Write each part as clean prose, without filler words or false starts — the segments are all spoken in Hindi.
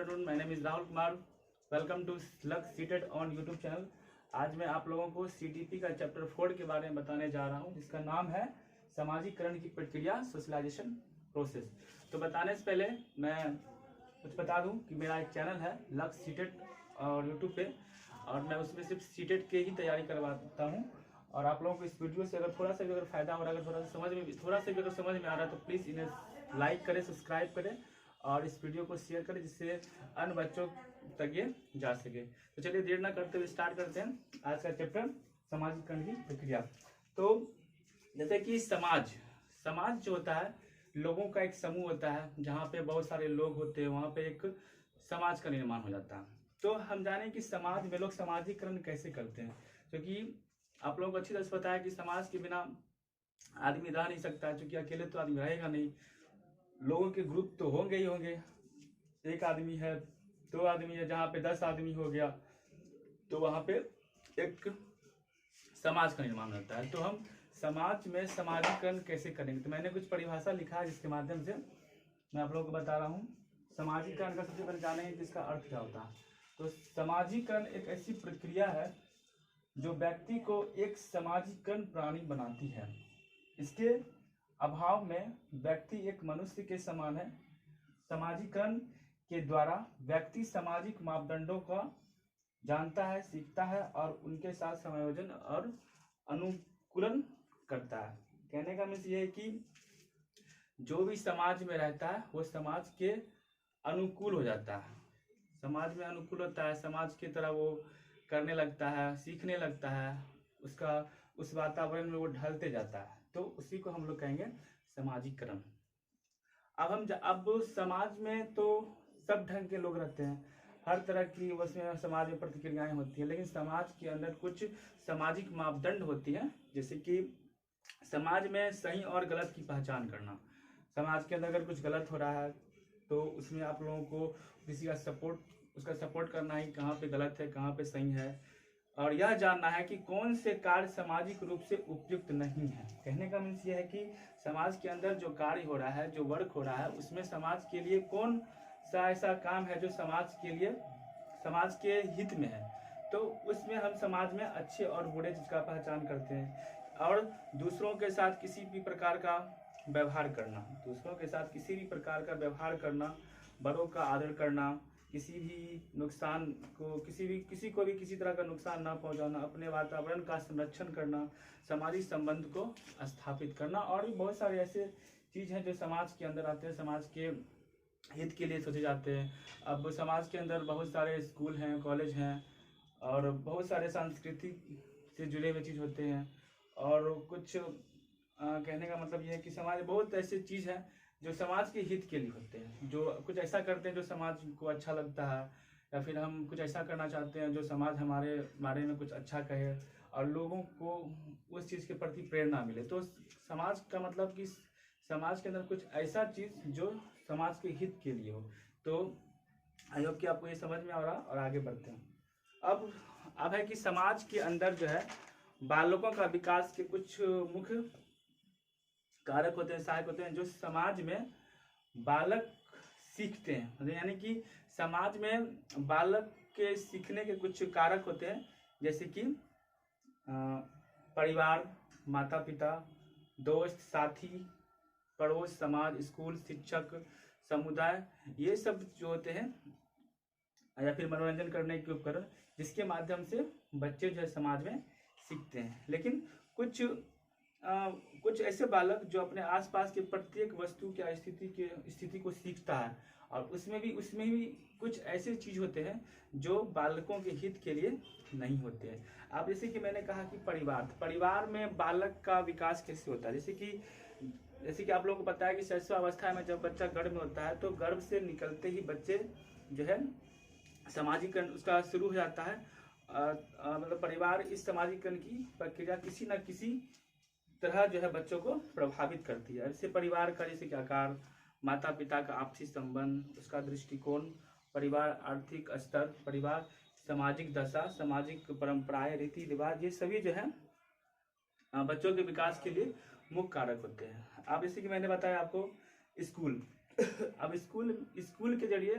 Afternoon, my name is Rahul Kumar. Welcome to luck seated on YouTube channel. आज मैं आप लोगों को सीटीपी का चैप्टर 4 के बारे में बताने जा रहा हूं, जिसका नाम है सामाजिकरण की प्रक्रिया, सोशलाइजेशन प्रोसेस। तो बताने से पहले मैं कुछ बता दूं कि मेरा एक चैनल है लक सीटेड और यूट्यूब पे, और मैं उसमें सिर्फ सीटेड के ही तैयारी करवाता हूं। और आप लोगों को इस वीडियो से अगर थोड़ा सा भी अगर फायदा हो रहा है, अगर थोड़ा सा भी अगर समझ में आ रहा है, तो प्लीज़ इन्हें लाइक करें, सब्सक्राइब करें और इस वीडियो को शेयर करें, जिससे अन्य बच्चों तक ये जा सके। तो चलिए देर ना करते हुए स्टार्ट करते हैं आज का चैप्टर, सामाजिकरण की प्रक्रिया। तो जैसे कि समाज जो होता है, लोगों का एक समूह होता है, जहाँ पे बहुत सारे लोग होते हैं, वहाँ पे एक समाज का निर्माण हो जाता है। तो हम जाने कि समाज में लोग सामाजिकरण कैसे करते हैं, क्योंकि आप लोगों को अच्छी तरह से पता है कि समाज के बिना आदमी रह नहीं सकता, क्योंकि अकेले तो आदमी रहेगा नहीं। लोगों के ग्रुप तो होंगे ही होंगे, एक आदमी है, दो आदमी है, जहाँ पे 10 आदमी हो गया तो वहाँ पे एक समाज का निर्माण होता है। तो हम समाज में सामाजिकरण कैसे करेंगे, तो मैंने कुछ परिभाषा लिखा है, जिसके माध्यम से मैं आप लोगों को बता रहा हूँ। सामाजिकरण का सबसे पहले जानेंगे कि इसका अर्थ क्या होता है। तो सामाजिकरण एक ऐसी प्रक्रिया है जो व्यक्ति को एक सामाजिकरण प्राणी बनाती है। इसके अभाव में व्यक्ति एक मनुष्य के समान है। सामाजिकरण के द्वारा व्यक्ति सामाजिक मापदंडों का जानता है, सीखता है और उनके साथ समायोजन और अनुकूलन करता है। कहने का मतलब ये है कि जो भी समाज में रहता है वो समाज के अनुकूल हो जाता है, समाज में अनुकूल होता है, समाज की तरह वो करने लगता है, सीखने लगता है, उस वातावरण में वो ढलते जाता है। तो उसी को हम लोग कहेंगे सामाजिकरण। अब समाज में तो सब ढंग के लोग रहते हैं, हर तरह की उसमें समाज में प्रतिक्रियाएं होती हैं, लेकिन समाज के अंदर कुछ सामाजिक मापदंड होती हैं, जैसे कि समाज में सही और गलत की पहचान करना। समाज के अंदर अगर कुछ गलत हो रहा है तो उसमें आप लोगों को किसी का उसका सपोर्ट करना है कि कहाँ पे गलत है, कहाँ पे सही है, और यह जानना है कि कौन से कार्य सामाजिक रूप से उपयुक्त नहीं है। कहने का मीन्स यह है कि समाज के अंदर जो कार्य हो रहा है, जो वर्क हो रहा है, उसमें समाज के लिए कौन सा ऐसा काम है जो समाज के हित में है, तो उसमें हम समाज में अच्छे और बुरे चीज का पहचान करते हैं। और दूसरों के साथ किसी भी प्रकार का व्यवहार करना, बड़ों का आदर करना, किसी को भी किसी तरह का नुकसान ना पहुंचाना, अपने वातावरण का संरक्षण करना, सामाजिक संबंध को स्थापित करना, और भी बहुत सारे ऐसे चीज हैं जो समाज के अंदर आते हैं, समाज के हित के लिए सोचे जाते हैं। अब समाज के अंदर बहुत सारे स्कूल हैं, कॉलेज हैं, और बहुत सारे सांस्कृतिक से जुड़े हुए चीज होते हैं, और कुछ कहने का मतलब ये है कि समाज बहुत ऐसे चीज है जो समाज के हित के लिए होते हैं, जो कुछ ऐसा करते हैं जो समाज को अच्छा लगता है, या फिर हम कुछ ऐसा करना चाहते हैं जो समाज हमारे बारे में कुछ अच्छा कहे और लोगों को उस चीज़ के प्रति प्रेरणा मिले। तो समाज का मतलब कि समाज के अंदर कुछ ऐसा चीज़ जो समाज के हित के लिए हो। तो आई होप कि आपको ये समझ में आ रहा, और आगे बढ़ते हैं। अब है कि समाज के अंदर जो है बालकों का विकास के कुछ मुख्य कारक होते हैं, सहायक होते हैं, जो समाज में बालक सीखते हैं। मतलब यानी कि समाज में बालक के सीखने के कुछ कारक होते हैं, जैसे कि परिवार, माता पिता, दोस्त, साथी, पड़ोस, समाज, स्कूल, शिक्षक, समुदाय, ये सब जो होते हैं, या फिर मनोरंजन करने के उपकरण, जिसके माध्यम से बच्चे जो है समाज में सीखते हैं। लेकिन कुछ ऐसे बालक जो अपने आसपास के प्रत्येक वस्तु की स्थिति को सीखता है, और उसमें भी कुछ ऐसे चीज होते हैं जो बालकों के हित के लिए नहीं होते हैं। अब जैसे कि मैंने कहा कि परिवार में बालक का विकास कैसे होता है, जैसे कि आप लोगों को पता है कि शैशवावस्था में जब बच्चा गर्भ में होता है, तो गर्भ से निकलते ही बच्चे जो है सामाजिकरण उसका शुरू हो जाता है। मतलब परिवार इस सामाजिकरण की प्रक्रिया किसी न किसी तरह जो है बच्चों को प्रभावित करती है। इससे परिवार का जैसे कि आकार, माता पिता का आपसी संबंध, उसका दृष्टिकोण, परिवार आर्थिक स्तर, परिवार सामाजिक दशा, सामाजिक परंपराएं, रीति रिवाज, ये सभी जो है बच्चों के विकास के लिए मुख्य कारक होते हैं। अब जैसे कि मैंने बताया आपको स्कूल अब स्कूल के जरिए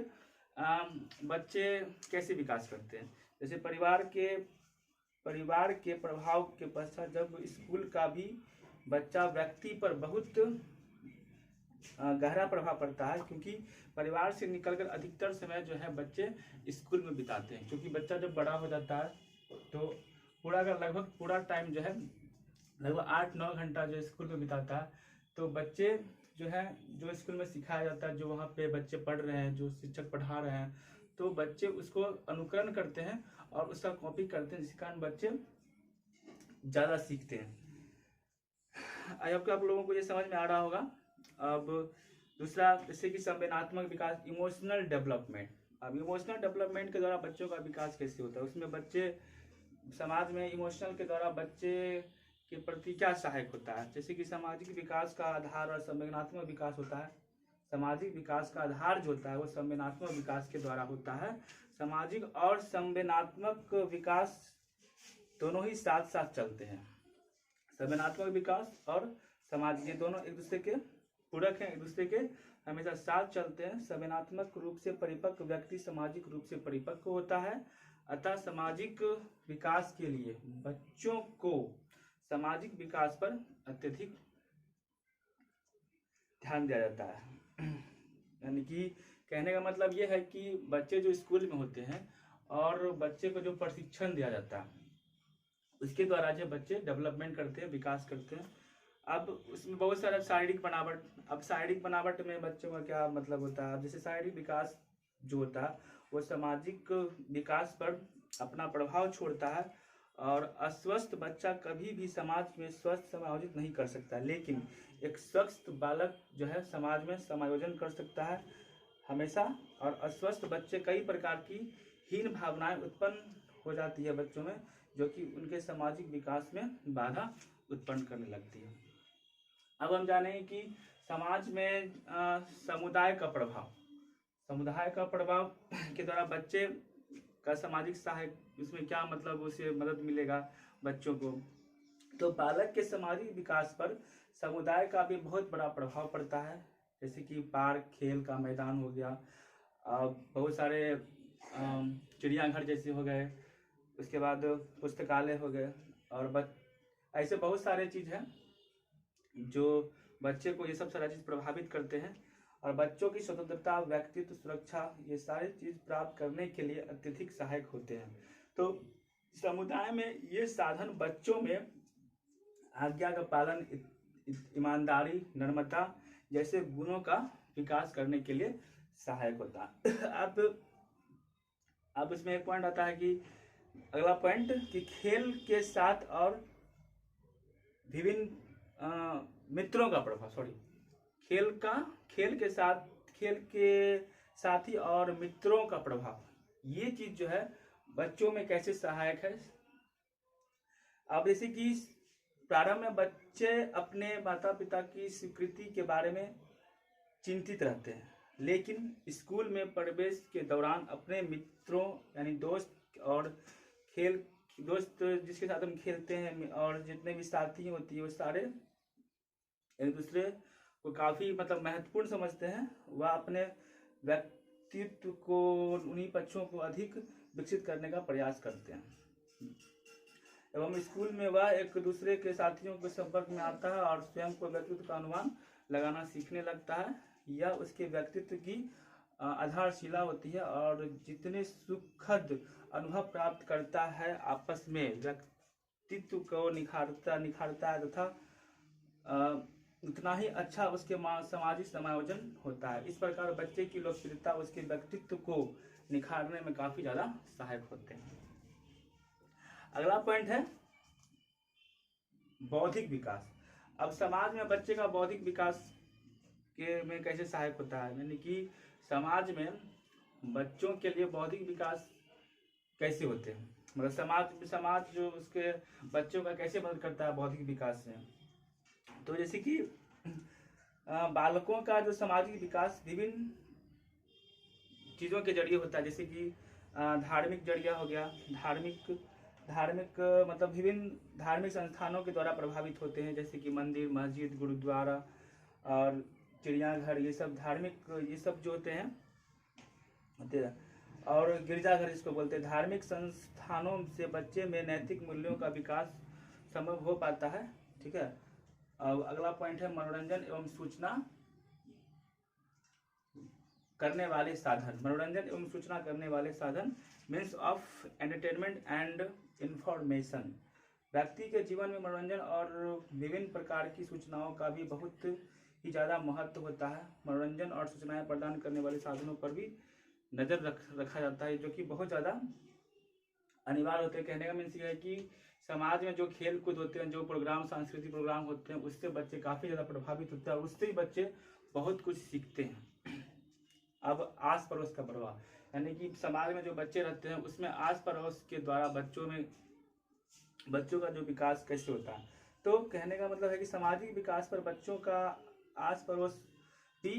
बच्चे कैसे विकास करते हैं। जैसे परिवार के प्रभाव के पश्चात जब स्कूल का भी बच्चा व्यक्ति पर बहुत गहरा प्रभाव पड़ता है, क्योंकि परिवार से निकलकर अधिकतर समय जो है बच्चे स्कूल में बिताते हैं। क्योंकि बच्चा जब बड़ा हो जाता है तो पूरा का लगभग पूरा टाइम जो है लगभग 8-9 घंटा जो स्कूल में बिताता है। तो बच्चे जो है जो स्कूल में सिखाया जाता है, जो वहाँ पे बच्चे पढ़ रहे हैं, जो शिक्षक पढ़ा रहे हैं, तो बच्चे उसको अनुकरण करते हैं और उसका कॉपी करते हैं, जिस कारण बच्चे ज़्यादा सीखते हैं। आई होप आप लोगों को ये समझ में आ रहा होगा। अब दूसरा, जैसे कि संवेदनात्मक विकास, इमोशनल डेवलपमेंट। अब इमोशनल डेवलपमेंट के द्वारा बच्चों का विकास कैसे होता है, उसमें बच्चे समाज में इमोशनल के द्वारा बच्चे के प्रति क्या सहायक होता है। जैसे कि सामाजिक विकास का आधार और संवेदनात्मक विकास होता है। सामाजिक विकास का आधार जो होता है वो संवेदनात्मक विकास के द्वारा होता है। सामाजिक और संवेदनात्मक विकास दोनों ही साथ साथ चलते हैं। संवेदनात्मक विकास और सामाजिक, ये दोनों एक दूसरे के पूरक हैं, एक दूसरे के हमेशा साथ चलते हैं। संवेदनात्मक रूप से परिपक्व व्यक्ति सामाजिक रूप से परिपक्व होता है। अतः सामाजिक विकास के लिए बच्चों को सामाजिक विकास पर अत्यधिक ध्यान दिया जाता है। यानी कि कहने का मतलब ये है कि बच्चे जो स्कूल में होते हैं और बच्चे को जो प्रशिक्षण दिया जाता है उसके द्वारा जो बच्चे डेवलपमेंट करते हैं, विकास करते हैं। अब उसमें बहुत सारा शारीरिक बनावट, अब शारीरिक बनावट में बच्चों का क्या मतलब होता है। जैसे शारीरिक विकास जो होता है वो सामाजिक विकास पर अपना प्रभाव छोड़ता है और अस्वस्थ बच्चा कभी भी समाज में स्वस्थ समायोजित नहीं कर सकता, लेकिन एक स्वस्थ बालक जो है समाज में समायोजन कर सकता है हमेशा। और अस्वस्थ बच्चे कई प्रकार की हीन भावनाएं उत्पन्न हो जाती है बच्चों में, जो कि उनके सामाजिक विकास में बाधा उत्पन्न करने लगती है। अब हम जानेंगे कि समाज में समुदाय का प्रभाव के द्वारा बच्चे का सामाजिक सहायक, इसमें क्या मतलब उसे मदद मिलेगा बच्चों को। तो बालक के सामाजिक विकास पर समुदाय का भी बहुत बड़ा प्रभाव पड़ता है। जैसे कि पार्क, खेल का मैदान हो गया, बहुत सारे चिड़ियाघर जैसे हो गए, उसके बाद पुस्तकालय हो गए, और ऐसे बहुत सारे चीज़ हैं जो बच्चे को ये सब सारा चीज़ प्रभावित करते हैं। और बच्चों की स्वतंत्रता, व्यक्तित्व सुरक्षा, ये सारी चीज़ प्राप्त करने के लिए अत्यधिक सहायक होते हैं। तो समुदाय में ये साधन बच्चों में आज्ञा का पालन, ईमानदारी, नम्रता जैसे गुणों का विकास करने के लिए सहायक होता है। अब इसमें एक पॉइंट आता है कि अगला पॉइंट कि खेल के साथ और विभिन्न मित्रों का प्रभाव, खेल के साथी और मित्रों का प्रभाव, ये चीज जो है बच्चों में कैसे सहायक है। अब जैसे कि प्रारंभ में बच्चे अपने माता पिता की स्वीकृति के बारे में चिंतित रहते हैं, लेकिन स्कूल में प्रवेश के दौरान अपने मित्रों यानी दोस्त जिसके साथ हम खेलते हैं और जितने भी साथी होती है वो सारे एक दूसरे को काफ़ी मतलब महत्वपूर्ण समझते हैं। वह अपने व्यक्तित्व को, उन्हीं पक्षों को अधिक विकसित करने का प्रयास करते हैं। एवं स्कूल में वह एक दूसरे के साथियों के संपर्क में आता है और स्वयं को व्यक्तित्व का अनुमान लगाना सीखने लगता है। यह उसके व्यक्तित्व की आधारशिला होती है और जितने सुखद अनुभव प्राप्त करता है आपस में व्यक्तित्व को निखारता है तथा उतना ही अच्छा उसके सामाजिक समायोजन होता है। इस प्रकार बच्चे की लोकप्रियता उसके व्यक्तित्व को निखारने में काफ़ी ज़्यादा सहायक होते हैं। अगला पॉइंट है बौद्धिक विकास। अब समाज में बच्चे का बौद्धिक विकास में कैसे सहायक होता है, यानी कि समाज में बच्चों के लिए बौद्धिक विकास कैसे होते हैं, मतलब समाज जो उसके बच्चों का कैसे मदद करता है बौद्धिक विकास में। तो जैसे कि बालकों का जो सामाजिक विकास विभिन्न चीज़ों के जरिए होता है। जैसे कि धार्मिक जरिया हो गया, धार्मिक मतलब विभिन्न धार्मिक संस्थानों के द्वारा प्रभावित होते हैं, जैसे कि मंदिर, मस्जिद, गुरुद्वारा और चिड़ियाघर, ये सब जो होते हैं होते हैं। और गिरजाघर इसको बोलते हैं। धार्मिक संस्थानों से बच्चे में नैतिक मूल्यों का विकास संभव हो पाता है। ठीक है। अब अगला पॉइंट है मनोरंजन एवं सूचना करने वाले साधन। मनोरंजन एवं सूचना करने वाले साधन means of entertainment and information. व्यक्ति के जीवन में मनोरंजन और विभिन्न प्रकार की सूचनाओं का भी बहुत ही ज़्यादा महत्व होता है। मनोरंजन और सूचनाएं प्रदान करने वाले साधनों पर भी नज़र रखा जाता है, जो कि बहुत ज़्यादा अनिवार्य होते हैं। कहने का मीन्स ये है कि समाज में जो खेल कूद होते हैं, जो प्रोग्राम, सांस्कृतिक प्रोग्राम होते हैं, उससे बच्चे काफ़ी ज़्यादा प्रभावित होते हैं और उससे ही बच्चे बहुत कुछ सीखते हैं। अब आस पड़ोस का प्रभाव, यानी कि समाज में जो बच्चे रहते हैं उसमें आस पड़ोस के द्वारा बच्चों का जो विकास कैसे होता है। तो कहने का मतलब है कि सामाजिक विकास पर बच्चों का आस पड़ोस भी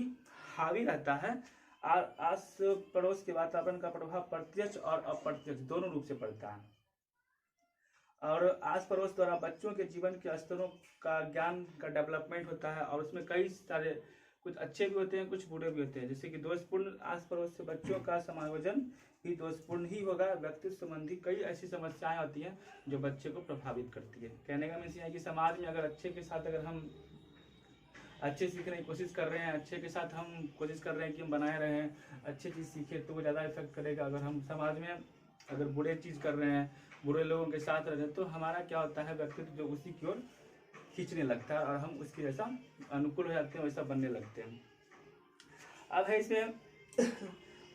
हावी रहता है और आस पड़ोस के वातावरण का प्रभाव प्रत्यक्ष और अप्रत्यक्ष दोनों रूप से पड़ता है। और आस पड़ोस द्वारा बच्चों के जीवन के स्तरों का ज्ञान का डेवलपमेंट होता है और उसमें कई सारे कुछ अच्छे भी होते हैं, कुछ बुरे भी होते हैं। जैसे कि दोषपूर्ण आस पड़ोस से बच्चों का समायोजन भी दोषपूर्ण ही होगा। व्यक्तित्व संबंधी कई ऐसी समस्याएं होती हैं जो बच्चे को प्रभावित करती है। कहने का मीन्स है कि समाज में अगर अच्छे के साथ अगर हम अच्छे सीखने की कोशिश कर रहे हैं, अच्छे के साथ हम कोशिश कर रहे हैं कि हम बनाए रहे हैं, अच्छी चीज़ सीखे, तो वो ज़्यादा इफेक्ट करेगा। अगर हम समाज में अगर बुरे चीज़ कर रहे हैं, बुरे लोगों के साथ रह रहे हैं, तो हमारा क्या होता है, व्यक्तित्व जो उसी की ओर खींचने लगता है और हम उसके जैसा अनुकूल हो जाते हैं, वैसा बनने लगते हैं। अब है इसमें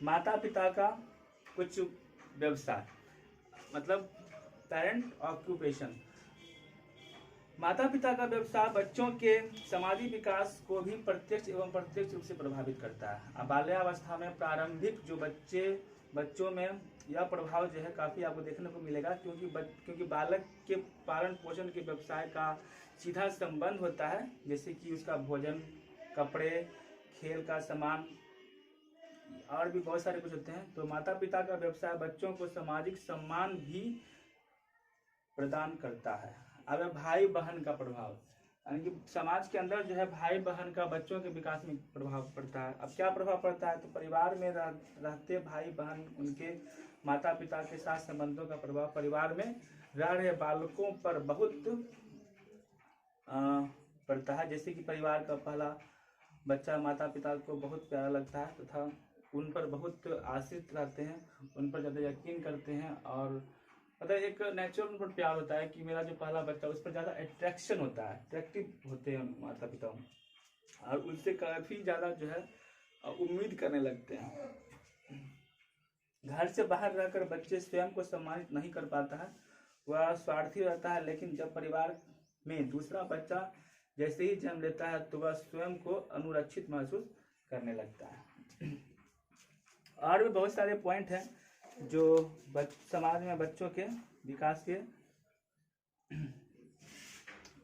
माता पिता का कुछ व्यवसाय, मतलब पेरेंट ऑक्यूपेशन। माता पिता का व्यवसाय बच्चों के सामाजिक विकास को भी प्रत्यक्ष एवं प्रत्यक्ष रूप से प्रभावित करता है। अब बाल्यावस्था में प्रारंभिक जो बच्चों में यह प्रभाव जो है काफ़ी आपको देखने को मिलेगा, क्योंकि बालक के पालन पोषण के व्यवसाय का सीधा संबंध होता है, जैसे कि उसका भोजन, कपड़े, खेल का सामान और भी बहुत सारे कुछ होते हैं। तो माता पिता का व्यवसाय बच्चों को सामाजिक सम्मान भी प्रदान करता है। अब भाई बहन का प्रभाव, यानी कि समाज के अंदर जो है भाई बहन का बच्चों के विकास में प्रभाव पड़ता है। अब क्या प्रभाव पड़ता है, तो परिवार में रहते भाई बहन, उनके माता पिता के साथ संबंधों का प्रभाव परिवार में रह रहे बालकों पर बहुत पड़ता है। जैसे कि परिवार का पहला बच्चा माता पिता को बहुत प्यारा लगता है तथा उन पर बहुत आश्रित रहते हैं, उन पर ज़्यादा यकीन करते हैं और मतलब एक नेचुरल उन पर प्यार होता है कि मेरा जो पहला बच्चा उस पर ज़्यादा अट्रैक्शन होता है, अट्रैक्टिव होते हैं माता पिता और उनसे काफ़ी ज़्यादा जो है उम्मीद करने लगते हैं। घर से बाहर रहकर बच्चे स्वयं को सम्मानित नहीं कर पाता है, वह स्वार्थी रहता है। लेकिन जब परिवार में दूसरा बच्चा जैसे ही जन्म लेता है तो वह स्वयं को अनुरक्षित महसूस करने लगता है। और भी बहुत सारे पॉइंट हैं जो समाज में बच्चों के विकास के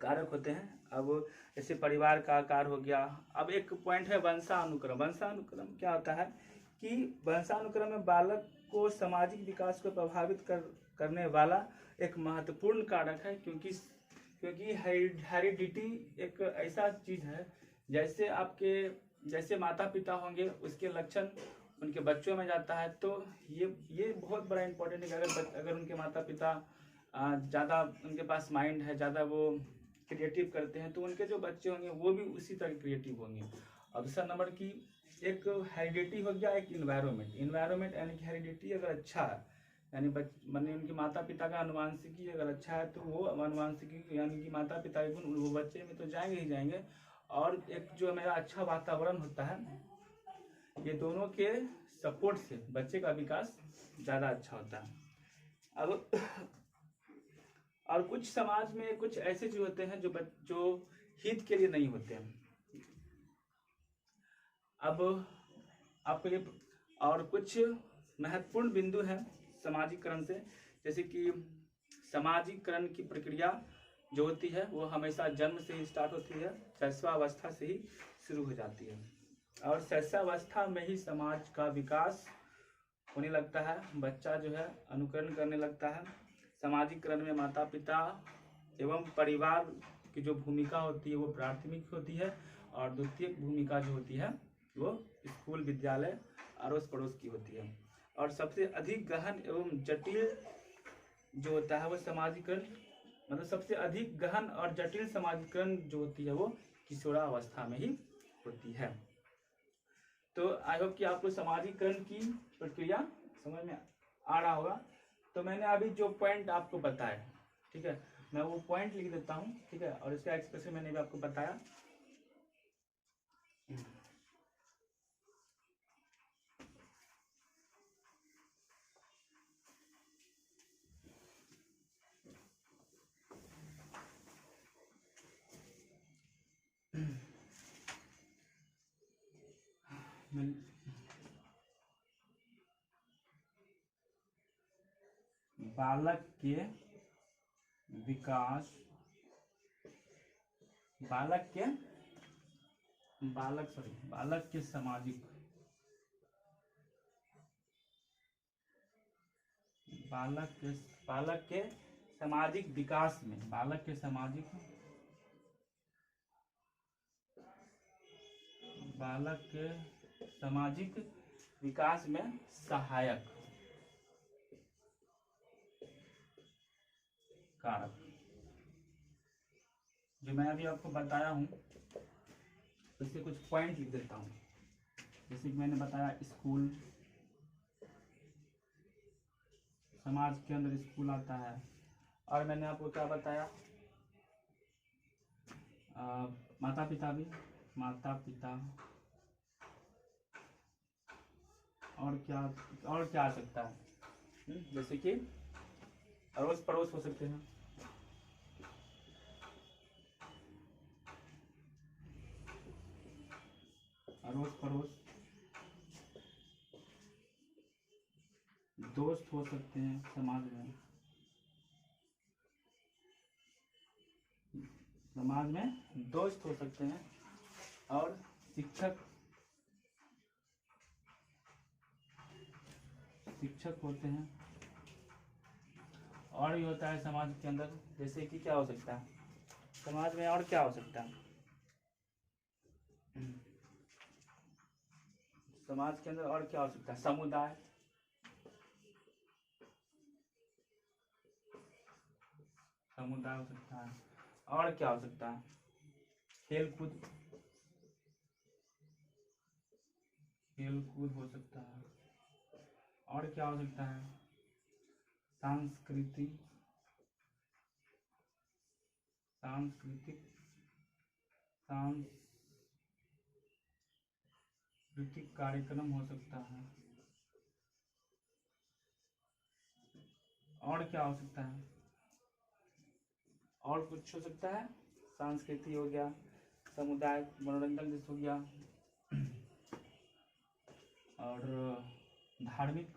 कारक होते हैं। अब जैसे परिवार का आकार हो गया। अब एक पॉइंट है वंशानुक्रम। वंशानुक्रम क्या होता है कि वंशानुक्रम में बालक को सामाजिक विकास को प्रभावित करने वाला एक महत्वपूर्ण कारक है, क्योंकि हेरिडिटी एक ऐसा चीज़ है, जैसे माता पिता होंगे उसके लक्षण उनके बच्चों में जाता है। तो ये बहुत बड़ा इम्पोर्टेंट है कि अगर उनके माता पिता ज़्यादा उनके पास माइंड है, ज़्यादा वो क्रिएटिव करते हैं, तो उनके जो बच्चे होंगे वो भी उसी तरह क्रिएटिव होंगे। और दूसरा नंबर की एक हेरिडिटी हो गया, एक इन्वायरमेंट यानी कि हेरिडिटी अगर अच्छा है, यानी उनके माता पिता का अनुवांशिकी अगर अच्छा है तो वो अनुवांशिकी यानी कि माता पिता के गुण वो बच्चे में तो जाएंगे ही जाएंगे। और एक जो मेरा अच्छा वातावरण होता है, ये दोनों के सपोर्ट से बच्चे का विकास ज़्यादा अच्छा होता है। अब और कुछ समाज में कुछ ऐसे चीज होते हैं जो हित के लिए नहीं होते हैं। अब आपको ये और कुछ महत्वपूर्ण बिंदु हैं सामाजिकरण से, जैसे कि सामाजिकरण की प्रक्रिया जो होती है वो हमेशा जन्म से ही स्टार्ट होती है, शैशवावस्था से ही शुरू हो जाती है और शैशवावस्था में ही समाज का विकास होने लगता है। बच्चा जो है अनुकरण करने लगता है। सामाजिकरण में माता पिता एवं परिवार की जो भूमिका होती है वो प्राथमिक होती है और द्वितीयक भूमिका जो होती है वो स्कूल, विद्यालय, अड़ोस पड़ोस की होती है। और सबसे अधिक गहन एवं जटिल जो होता है वो समाजीकरण, मतलब सबसे अधिक गहन और जटिल समाजीकरण जो होती है वो किशोरावस्था में ही होती है। तो आई होप कि आपको समाजीकरण की प्रक्रिया समझ में आ रहा होगा। तो मैंने अभी जो पॉइंट आपको बताया, ठीक है, मैं वो पॉइंट लिख देता हूँ, ठीक है, और इसका एक्सप्रेशन मैंने भी आपको बताया। बालक के विकास, बालक के सामाजिक, बालक के सामाजिक विकास में, बालक के सामाजिक, बालक के सामाजिक विकास में सहायक कारक, जो मैं अभी आपको बताया हूँ इसके कुछ पॉइंट लिख देता हूँ। जैसे कि मैंने बताया स्कूल, समाज के अंदर स्कूल आता है। और मैंने आपको क्या बताया, माता पिता भी, माता पिता, और क्या आ सकता है, जैसे कि अड़ोस पड़ोस हो सकते हैं, अड़ोस पड़ोस, दोस्त हो सकते हैं समाज में, दोस्त हो सकते हैं, और शिक्षक होते हैं। और ये होता है समाज के अंदर, जैसे कि क्या हो सकता है समाज में, और क्या हो सकता है समाज के अंदर, और क्या हो सकता है, समुदाय, हो सकता है। और क्या हो सकता है, खेल कूद हो सकता है। और क्या हो सकता है, सांस्कृतिक कार्यक्रम हो सकता है। और क्या हो सकता है, और कुछ हो सकता है, सांस्कृतिक हो गया, समुदाय, मनोरंजन जैसे हो गया, और धार्मिक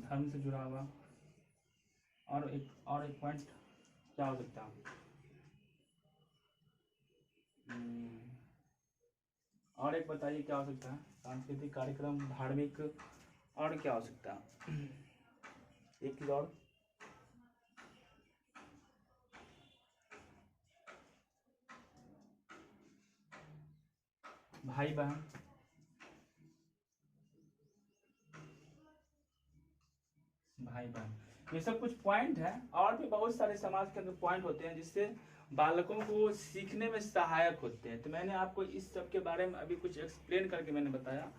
धर्म से जुड़ा हुआ। और एक पॉइंट क्या हो सकता है, और एक बताइए क्या हो सकता है, सांस्कृतिक कार्यक्रम, धार्मिक, और क्या हो सकता है, एक चीज और, भाई बहन, ये सब कुछ पॉइंट है। और भी बहुत सारे समाज के अंदर पॉइंट होते हैं जिससे बालकों को सीखने में सहायक होते हैं। तो मैंने आपको इस सब के बारे में अभी कुछ एक्सप्लेन करके मैंने बताया,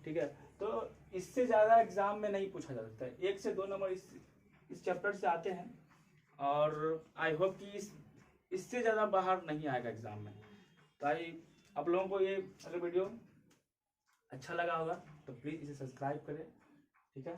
ठीक है। तो इससे ज़्यादा एग्जाम में नहीं पूछा जा सकता है, 1 से 2 नंबर इस चैप्टर से आते हैं। और आई होप कि इससे ज़्यादा बाहर नहीं आएगा एग्जाम में। तो आप लोगों को ये अगर वीडियो अच्छा लगा होगा तो प्लीज़ इसे सब्सक्राइब करें, ठीक है।